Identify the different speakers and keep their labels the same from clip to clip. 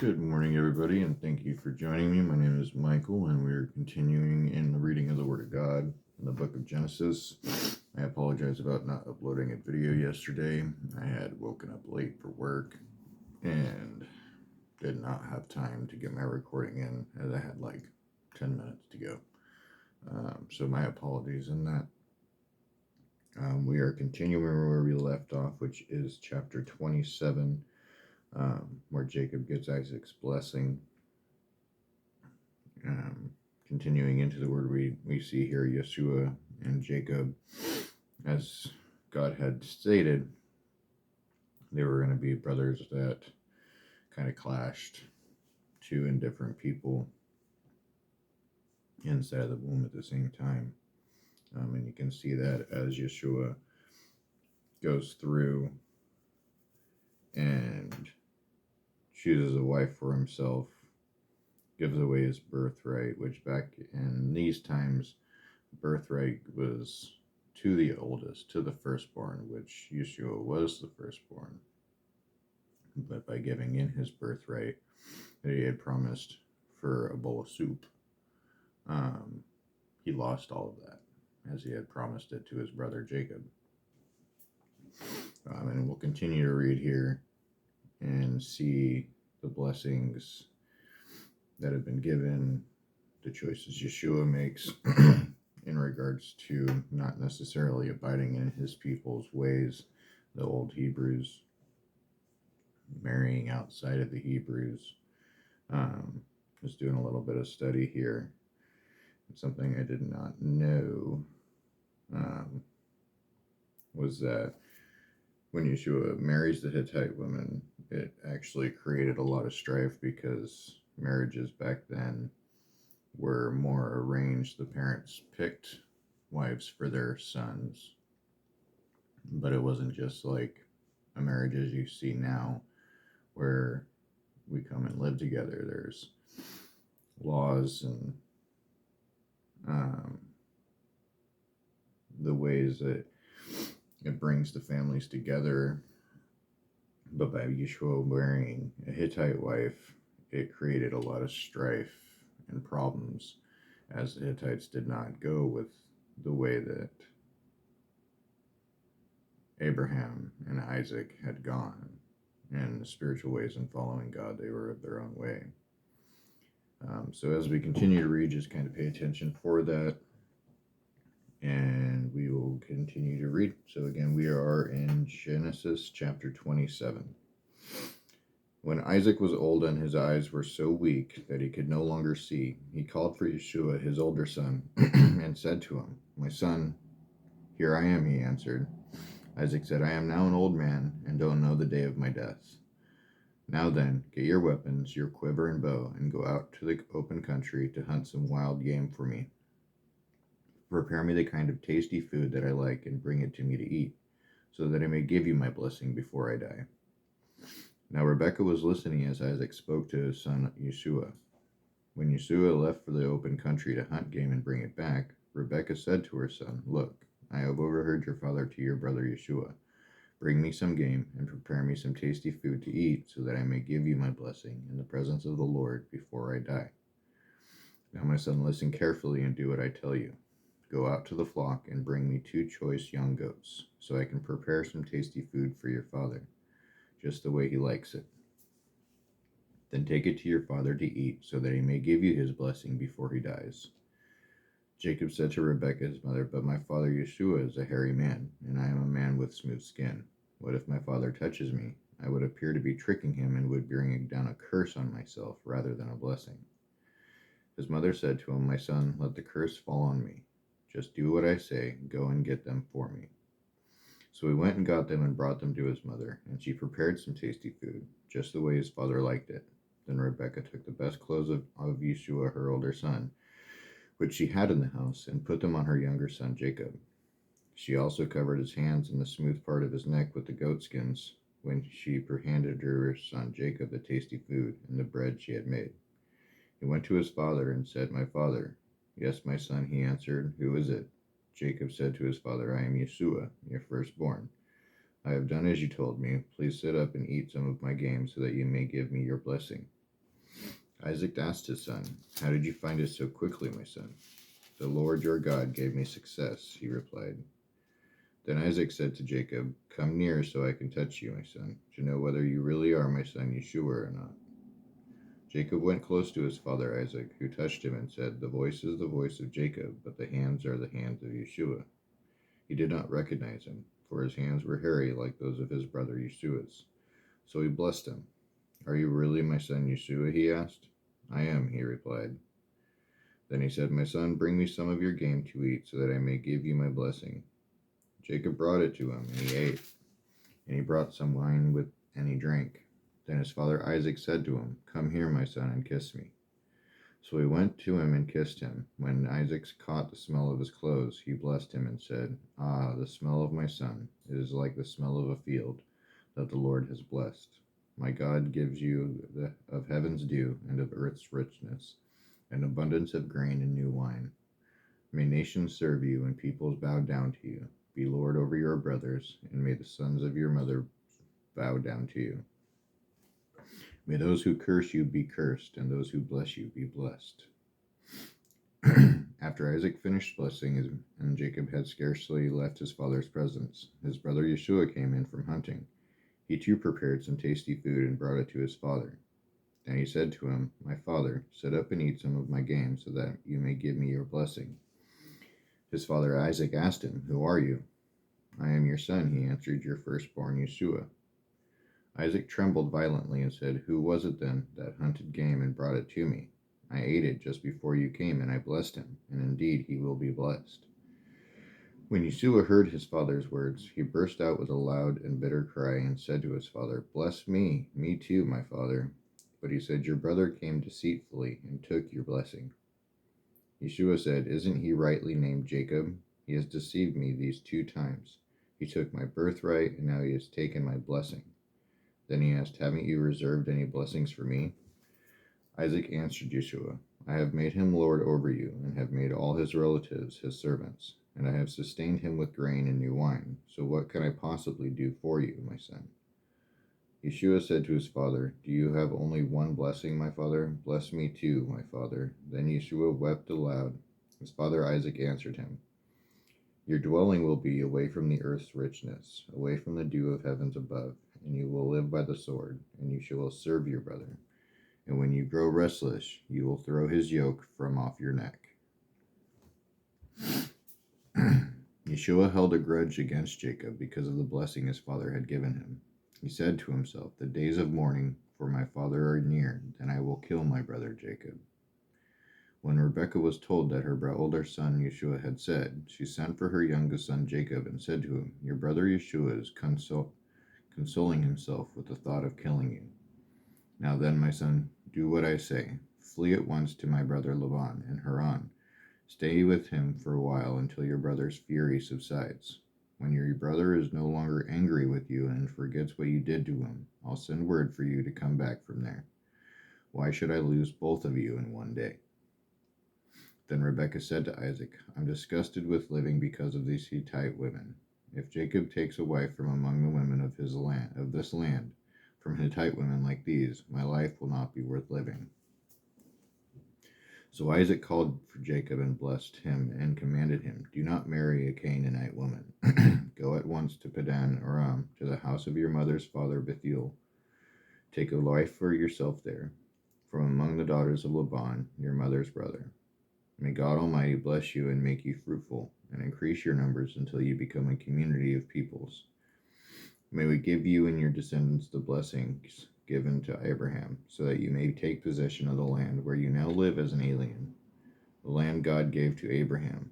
Speaker 1: Good morning, everybody, and thank you for joining me. My name is Michael, and we're continuing in the reading of the Word of God in the book of Genesis. I apologize about not uploading a video yesterday. I had woken up late for work and did not have time to get my recording in, as I had like 10 minutes to go. So my apologies in that. We are continuing where we left off, which is chapter 27, where Jacob gets Isaac's blessing. Continuing into the word, we see here Yeshua and Jacob, as God had stated, they were going to be brothers that kind of clashed, two indifferent people inside of the womb at the same time. And you can see that as Yeshua goes through and chooses a wife for himself, gives away his birthright, which back in these times, birthright was to the oldest, to the firstborn, which Yeshua was the firstborn. But by giving in his birthright that he had promised for a bowl of soup, he lost all of that, as he had promised it to his brother Jacob. And we'll continue to read here and see the blessings that have been given, the choices Yeshua makes in regards to not necessarily abiding in his people's ways, the old Hebrews, marrying outside of the Hebrews. Just doing a little bit of study here. Something I did not know was that when Yeshua marries the Hittite woman, it actually created a lot of strife, because marriages back then were more arranged. The parents picked wives for their sons, but it wasn't just like a marriage as you see now, where we come and live together. There's laws and the ways that it brings the families together. But by Yeshua marrying a Hittite wife, it created a lot of strife and problems, as the Hittites did not go with the way that Abraham and Isaac had gone in the spiritual ways and following God. They were of their own way. So as we continue to read, just kind of pay attention for that, and we will continue to read. So again, we are in Genesis chapter 27. When Isaac was old and his eyes were so weak that he could no longer see, he called for Yeshua, his older son, and said to him, "My son." "Here I am," he answered. Isaac said, "I am now an old man and don't know the day of my death. Now then, get your weapons, your quiver and bow, and go out to the open country to hunt some wild game for me. Prepare me the kind of tasty food that I like and bring it to me to eat, so that I may give you my blessing before I die." Now Rebekah was listening as Isaac spoke to his son Yeshua. When Yeshua left for the open country to hunt game and bring it back, Rebekah said to her son, "Look, I have overheard your father to your brother Yeshua. Bring me some game and prepare me some tasty food to eat, so that I may give you my blessing in the presence of the Lord before I die. Now, my son, listen carefully and do what I tell you. Go out to the flock and bring me 2 choice young goats, so I can prepare some tasty food for your father, just the way he likes it. Then take it to your father to eat, so that he may give you his blessing before he dies." Jacob said to Rebekah his mother, "But my father Yeshua is a hairy man, and I am a man with smooth skin. What if my father touches me? I would appear to be tricking him and would bring down a curse on myself rather than a blessing." His mother said to him, "My son, let the curse fall on me. Just do what I say. Go and get them for me." So he went and got them and brought them to his mother, and she prepared some tasty food, just the way his father liked it. Then Rebekah took the best clothes of Yeshua, her older son, which she had in the house, and put them on her younger son Jacob. She also covered his hands and the smooth part of his neck with the goatskins, when she handed her son Jacob the tasty food and the bread she had made. He went to his father and said, "My father." "Yes, my son," he answered. "Who is it?" Jacob said to his father, "I am Yeshua, your firstborn. I have done as you told me. Please sit up and eat some of my game, so that you may give me your blessing." Isaac asked his son, "How did you find it so quickly, my son?" "The Lord your God gave me success," he replied. Then Isaac said to Jacob, "Come near so I can touch you, my son, to know whether you really are my son Yeshua or not." Jacob went close to his father Isaac, who touched him and said, "The voice is the voice of Jacob, but the hands are the hands of Yeshua." He did not recognize him, for his hands were hairy like those of his brother Yeshua's. So he blessed him. "Are you really my son Yeshua?" he asked. "I am," he replied. Then he said, "My son, bring me some of your game to eat, so that I may give you my blessing." Jacob brought it to him, and he ate. And he brought some wine and he drank. Then his father Isaac said to him, "Come here, my son, and kiss me." So he went to him and kissed him. When Isaac caught the smell of his clothes, he blessed him and said, "Ah, the smell of my son, it is like the smell of a field that the Lord has blessed. My God gives you of heaven's dew and of earth's richness, an abundance of grain and new wine. May nations serve you and peoples bow down to you. Be Lord over your brothers, and may the sons of your mother bow down to you. May those who curse you be cursed, and those who bless you be blessed." After Isaac finished blessing, and Jacob had scarcely left his father's presence, his brother Yeshua came in from hunting. He too prepared some tasty food and brought it to his father. Then he said to him, "My father, sit up and eat some of my game, so that you may give me your blessing." His father Isaac asked him, "Who are you?" "I am your son," he answered, "your firstborn Yeshua." Isaac trembled violently and said, "Who was it then that hunted game and brought it to me? I ate it just before you came, and I blessed him, and indeed he will be blessed." When Yeshua heard his father's words, he burst out with a loud and bitter cry and said to his father, "Bless me too, my father." But he said, "Your brother came deceitfully and took your blessing." Yeshua said, "Isn't he rightly named Jacob? He has deceived me these 2 times. He took my birthright, and now he has taken my blessing." Then he asked, "Haven't you reserved any blessings for me?" Isaac answered Yeshua, "I have made him lord over you, and have made all his relatives his servants, and I have sustained him with grain and new wine. So what can I possibly do for you, my son?" Yeshua said to his father, "Do you have only one blessing, my father? Bless me too, my father." Then Yeshua wept aloud. His father Isaac answered him, "Your dwelling will be away from the earth's richness, away from the dew of heavens above, and you will live by the sword, and you shall serve your brother. And when you grow restless, you will throw his yoke from off your neck." Yeshua held a grudge against Jacob because of the blessing his father had given him. He said to himself, "The days of mourning for my father are near, then I will kill my brother Jacob." When Rebekah was told that her older son Yeshua had said, she sent for her youngest son Jacob and said to him, "Your brother Yeshua is consoling himself with the thought of killing you. Now then, my son, do what I say. Flee at once to my brother Laban in Haran. Stay with him for a while until your brother's fury subsides. When your brother is no longer angry with you and forgets what you did to him, I'll send word for you to come back from there. Why should I lose both of you in one day?" Then Rebekah said to Isaac, "I'm disgusted with living because of these Hittite women. If Jacob takes a wife from among the women of this land, from Hittite women like these, my life will not be worth living." So Isaac called for Jacob and blessed him and commanded him, "Do not marry a Canaanite woman. Go at once to Padan Aram, to the house of your mother's father Bethuel. Take a wife for yourself there, from among the daughters of Laban, your mother's brother. May God Almighty bless you and make you fruitful, and increase your numbers until you become a community of peoples. May we give you and your descendants the blessings given to Abraham, so that you may take possession of the land where you now live as an alien, the land God gave to Abraham."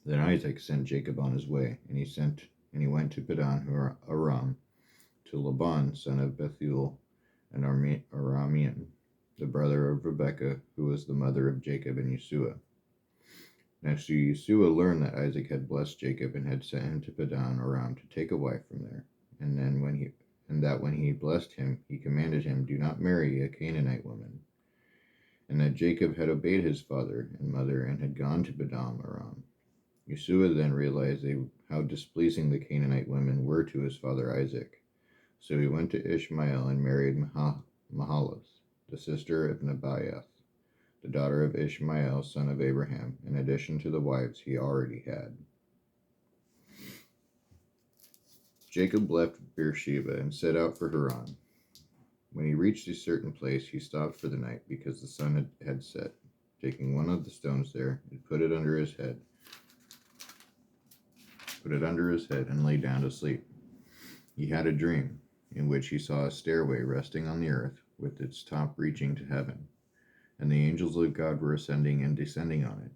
Speaker 1: Then Isaac sent Jacob on his way, and he went to Padan Aram, to Laban, son of Bethuel, an Aramean, the brother of Rebekah, who was the mother of Jacob and Yeshua. Now Yeshua learned that Isaac had blessed Jacob and had sent him to Padan Aram to take a wife from there, and that when he blessed him, he commanded him, "Do not marry a Canaanite woman," and that Jacob had obeyed his father and mother and had gone to Padan Aram. Yeshua then realized how displeasing the Canaanite women were to his father Isaac. So he went to Ishmael and married Mahalath, the sister of Nebaioth, the daughter of Ishmael, son of Abraham, in addition to the wives he already had. Jacob left Beersheba and set out for Haran. When he reached a certain place, he stopped for the night because the sun had set. Taking one of the stones there, he put it under his head, and lay down to sleep. He had a dream in which he saw a stairway resting on the earth with its top reaching to heaven, and the angels of God were ascending and descending on it.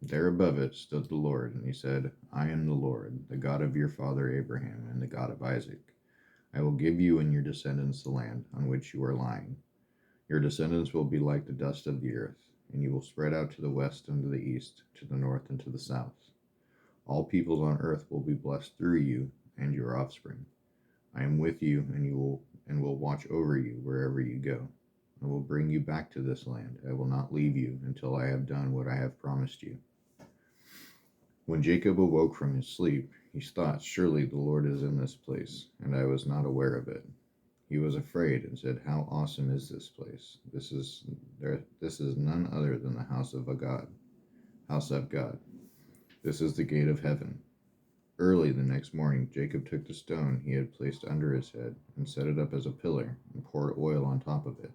Speaker 1: There above it stood the Lord, and he said, I am the Lord, the God of your father Abraham and the God of Isaac. I will give you and your descendants the land on which you are lying. Your descendants will be like the dust of the earth, and you will spread out to the west and to the east, to the north and to the south. All peoples on earth will be blessed through you and your offspring. I am with you, and will watch over you wherever you go. I will bring you back to this land. I will not leave you until I have done what I have promised you. When Jacob awoke from his sleep, he thought, surely the Lord is in this place, and I was not aware of it. He was afraid and said, how awesome is this place? This is none other than the house of God. This is the gate of heaven. Early the next morning, Jacob took the stone he had placed under his head and set it up as a pillar and poured oil on top of it.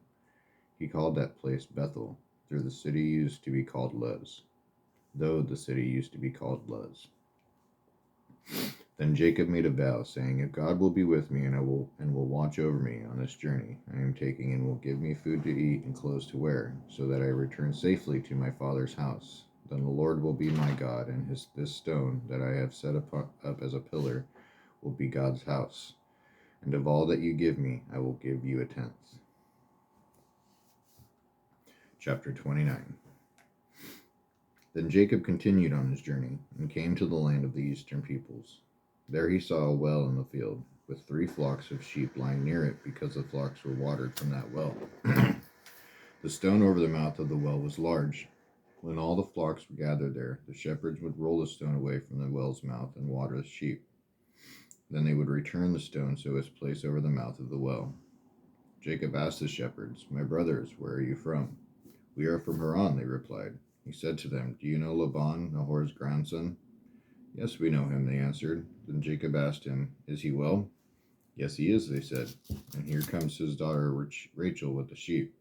Speaker 1: He called that place Bethel, though the city used to be called Luz. Then Jacob made a vow, saying, if God will be with me and will watch over me on this journey I am taking, and will give me food to eat and clothes to wear, so that I return safely to my father's house, then the Lord will be my God, and this stone that I have set up as a pillar will be God's house. And of all that you give me, I will give you a tenth. Chapter 29. Then Jacob continued on his journey, and came to the land of the eastern peoples. There he saw a well in the field, with 3 flocks of sheep lying near it, because the flocks were watered from that well. The stone over the mouth of the well was large. When all the flocks were gathered there, the shepherds would roll the stone away from the well's mouth and water the sheep. Then they would return the stone so as placed over the mouth of the well. Jacob asked the shepherds, my brothers, where are you from? We are from Haran, they replied. He said to them, do you know Laban, Nahor's grandson? Yes, we know him, they answered. Then Jacob asked him, is he well? Yes, he is, they said. And here comes his daughter Rachel with the sheep.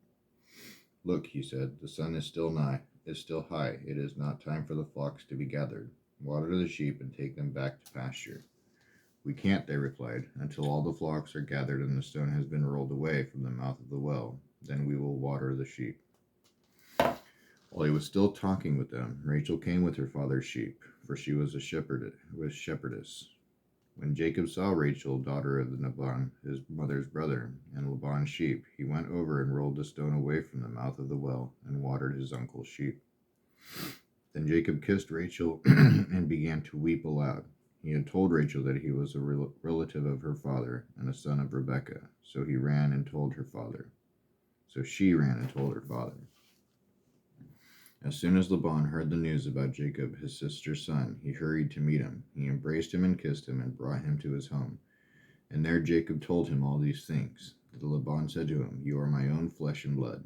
Speaker 1: Look, he said, the sun is still high. It is not time for the flocks to be gathered. Water the sheep and take them back to pasture. We can't, they replied, until all the flocks are gathered and the stone has been rolled away from the mouth of the well. Then we will water the sheep. While he was still talking with them, Rachel came with her father's sheep, for she was a shepherdess. When Jacob saw Rachel, daughter of Laban, his mother's brother, and Laban's sheep, he went over and rolled the stone away from the mouth of the well and watered his uncle's sheep. Then Jacob kissed Rachel and began to weep aloud. He had told Rachel that he was a relative of her father and a son of Rebekah, so she ran and told her father. As soon as Laban heard the news about Jacob, his sister's son, he hurried to meet him. He embraced him and kissed him and brought him to his home. And there Jacob told him all these things. Laban said to him, you are my own flesh and blood.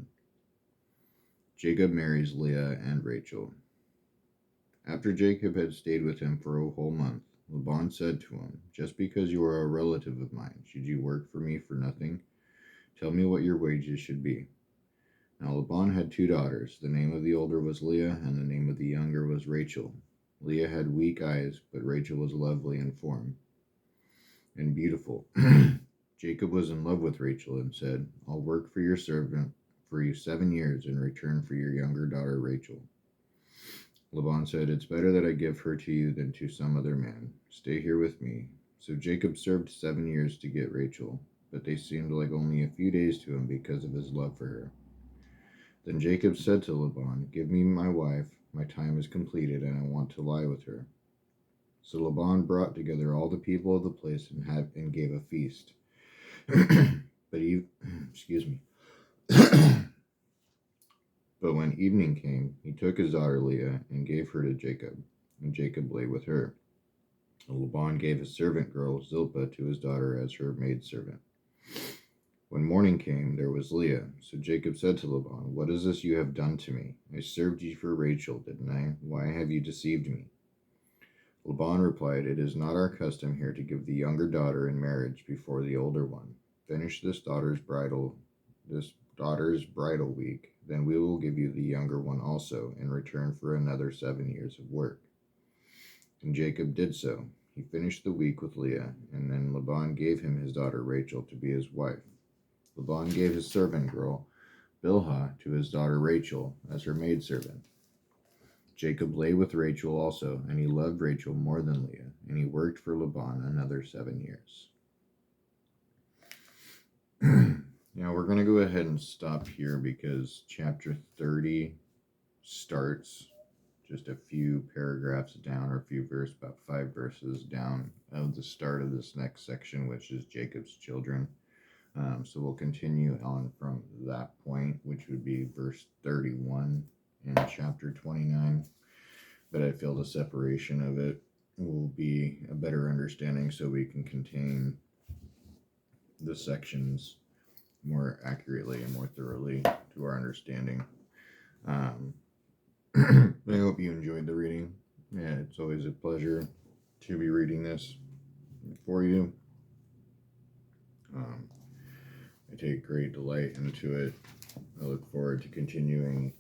Speaker 1: Jacob marries Leah and Rachel. After Jacob had stayed with him for a whole month, Laban said to him, just because you are a relative of mine, should you work for me for nothing? Tell me what your wages should be. Now Laban had 2 daughters. The name of the older was Leah, and the name of the younger was Rachel. Leah had weak eyes, but Rachel was lovely in form and beautiful. Jacob was in love with Rachel and said, I'll work for your servant for you 7 years in return for your younger daughter Rachel. Laban said, it's better that I give her to you than to some other man. Stay here with me. So Jacob served 7 years to get Rachel, but they seemed like only a few days to him because of his love for her. Then Jacob said to Laban, give me my wife, my time is completed, and I want to lie with her. So Laban brought together all the people of the place and gave a feast. But when evening came, he took his daughter Leah and gave her to Jacob, and Jacob lay with her. And Laban gave his servant girl Zilpah to his daughter as her maidservant. When morning came, there was Leah. So Jacob said to Laban, "What is this you have done to me? I served you for Rachel, didn't I? Why have you deceived me?" Laban replied, "It is not our custom here to give the younger daughter in marriage before the older one. Finish this daughter's bridal week, then we will give you the younger one also in return for another 7 years of work." And Jacob did so. He finished the week with Leah, and then Laban gave him his daughter Rachel to be his wife. Laban gave his servant girl Bilhah to his daughter Rachel as her maidservant. Jacob lay with Rachel also, and he loved Rachel more than Leah, and he worked for Laban another 7 years. Now we're going to go ahead and stop here because chapter 30 starts just a few paragraphs down, or about 5 verses down of the start of this next section, which is Jacob's children. So we'll continue on from that point, which would be verse 31 in chapter 29. But I feel the separation of it will be a better understanding so we can contain the sections more accurately and more thoroughly to our understanding. I hope you enjoyed the reading. Yeah, it's always a pleasure to be reading this for you. I take great delight into it. I look forward to continuing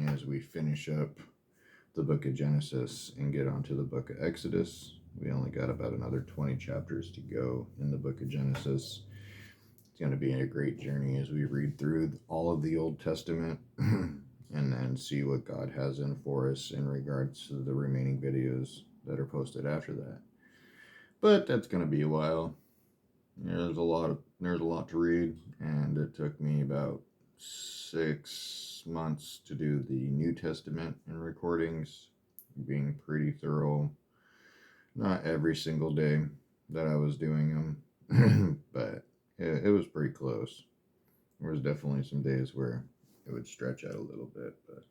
Speaker 1: as we finish up the book of Genesis and get onto the book of Exodus. We only got about another 20 chapters to go in the book of Genesis. It's going to be a great journey as we read through all of the Old Testament and then see what God has in for us in regards to the remaining videos that are posted after that. But that's going to be a while. There's a lot to read, and it took me about 6 months to do the New Testament and recordings, being pretty thorough. Not every single day that I was doing them, but it was pretty close. There was definitely some days where it would stretch out a little bit, but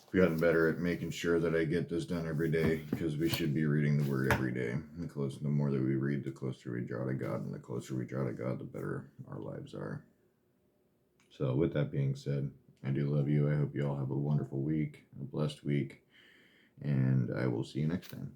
Speaker 1: I've gotten better at making sure that I get this done every day, because we should be reading the Word every day. The more that we read, the closer we draw to God, and the closer we draw to God, the better our lives are. So with that being said, I do love you. I hope you all have a wonderful week, a blessed week, and I will see you next time.